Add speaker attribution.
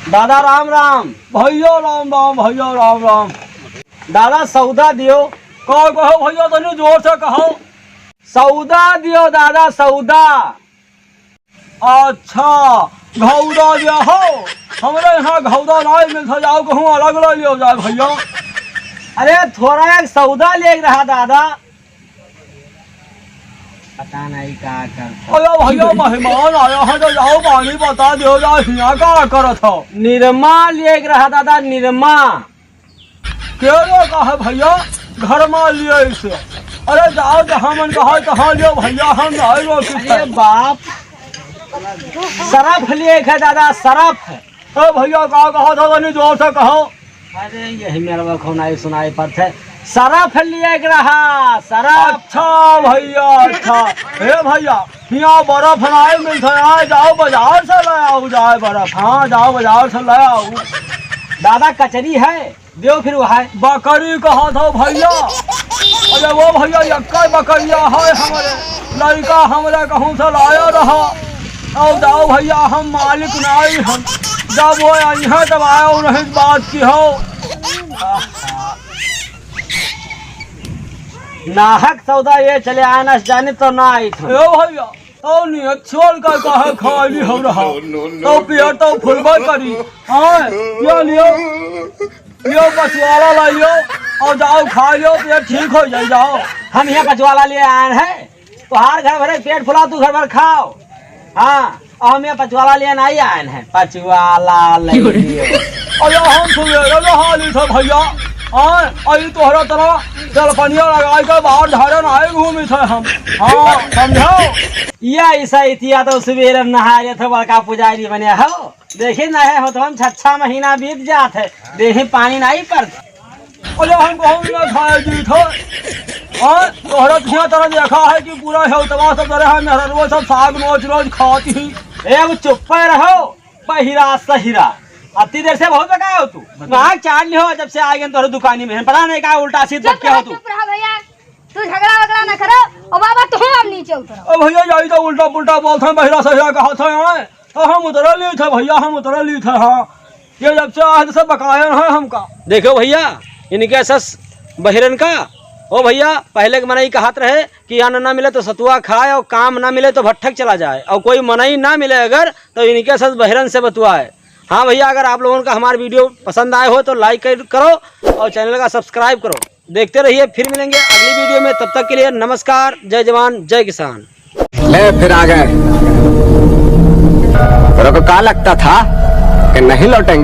Speaker 1: दादा राम राम।
Speaker 2: भैया राम राम, भैया राम राम।
Speaker 1: दादा सौदा दियो।
Speaker 2: कहो भैया, तनी जोर से कहो।
Speaker 1: सौदा दियो दादा, सौदा।
Speaker 2: अच्छा, घौदा दिया हो। हमारे यहाँ घौदा नहीं मिलता, जाओ कहूँ अलग ले लियो जाए भैया।
Speaker 1: अरे थोड़ा एक सौदा ले रहा दादा, पता नहीं क्या करता।
Speaker 2: अरे भैया, मेहमान आया है तो जाओ पानी बता दियो जाए, यहाँ क्या करत हो।
Speaker 1: निरमा ले रहा दादा, निरमा।
Speaker 2: केरे का है भैया, घर में लिए इसे। अरे जाओ जहाँ मन कहा तहाँ लियो भैया, हम नहीं रोकी।
Speaker 1: अरे बाप, सरफ लिए है दादा, सरफ।
Speaker 2: अरे भैया क्या कहा था, तनी जोर से कहो।
Speaker 1: अरे यही मेरा खोनाई सुनाई पर थे, सरफ लिए रहा, सरफ।
Speaker 2: अच्छा भैया, अच्छा। हे भैया, यहाँ बर्फ नहीं मिलता है, जाओ बाजार से ले आओ जाए बर्फ। हाँ, जाओ बाजार से ले आओ।
Speaker 1: दादा कचरी है, दो फिर वो है।
Speaker 2: बकरी कहा था भैया। अरे वो भैया, यक्का बकरिया है हमारे, लड़का हमारे कहूँ से लाया रहा। और जाओ भैया, हम मालिक नहीं, हम जब वो यहाँ तब आया नहीं बात की हो।
Speaker 1: नाहक सौदा ये चले आना जाने तो ना आई थी।
Speaker 2: ए भैया, तो नियत छोड़ कर कहे खाली हो रहा, तो पेट तो फुलबा करी। हाँ, ये लियो, लियो पचवाला लाइयो और जाओ खा लियो, पेट ठीक हो जाए। जाओ,
Speaker 1: हम यहाँ पचवाला लिए आए हैं, तो हर घर भरे पेट फुला, तू घर भर खाओ। हाँ, और हम यहाँ पचवाला लिए नहीं आए हैं, पचवाला लियो।
Speaker 2: अरे हम सुबह हाली थे भैया। हाँ, अभी तोहरा तरह जलपनिया लगा के बाहर झाड़े नहाए घूमी थे हम। हाँ, समझो।
Speaker 1: या ऐसा इतिया तो सवेरे नहाए थे, बड़का पुजारी बने हो। देखी नहीं हो तो हम 6 महीना बीत जाते, देही पानी नहीं पड़ता।
Speaker 2: अरे हम कहूँ ना खाए जी थे। हाँ, तोहरा यहाँ तरह देखा है कि पूरा है तमाम सब तरह है, मेहर वो सब साग रोज रोज खाती ही।
Speaker 1: एगो चुप रहो, बहिरा सहिरा। अति देर से बहुत बका हो तू, वहाँ चाट लियो जब से आ गए तो दुकानी में, पता नहीं क्या उल्टा सीधा क्या हो तू।
Speaker 3: चुप रहो भैया, तू झगड़ा वगड़ा न करो। और बाबा तुम अब नीचे उतरो।
Speaker 2: भैया, यही तो उल्टा पुल्टा बोलते हैं, बहिरा सहिरा कहा था। तो हम उतरा लिए थे भैया, हम उतरा लिए थे। हाँ, ये जब से आज से बकाया है हमका।
Speaker 1: देखो भैया, इनके सस बहिरन का ओ भैया, पहले के मनाई कहत रहे कि अन्न ना मिले तो सतुआ खाए, और काम ना मिले तो भट्ठक चला जाए, और कोई मनाई ना मिले अगर तो इनके सस बहिरन से बतुआए। हाँ भैया, अगर आप लोगों का हमारा वीडियो पसंद आए हो तो लाइक करो और चैनल का सब्सक्राइब करो। देखते रहिए, फिर मिलेंगे अगली वीडियो में। तब तक के लिए नमस्कार, जय जवान जय किसान।
Speaker 4: ले फिर आ गए। तेरे को क्या लगता था कि नहीं लौटेंगे?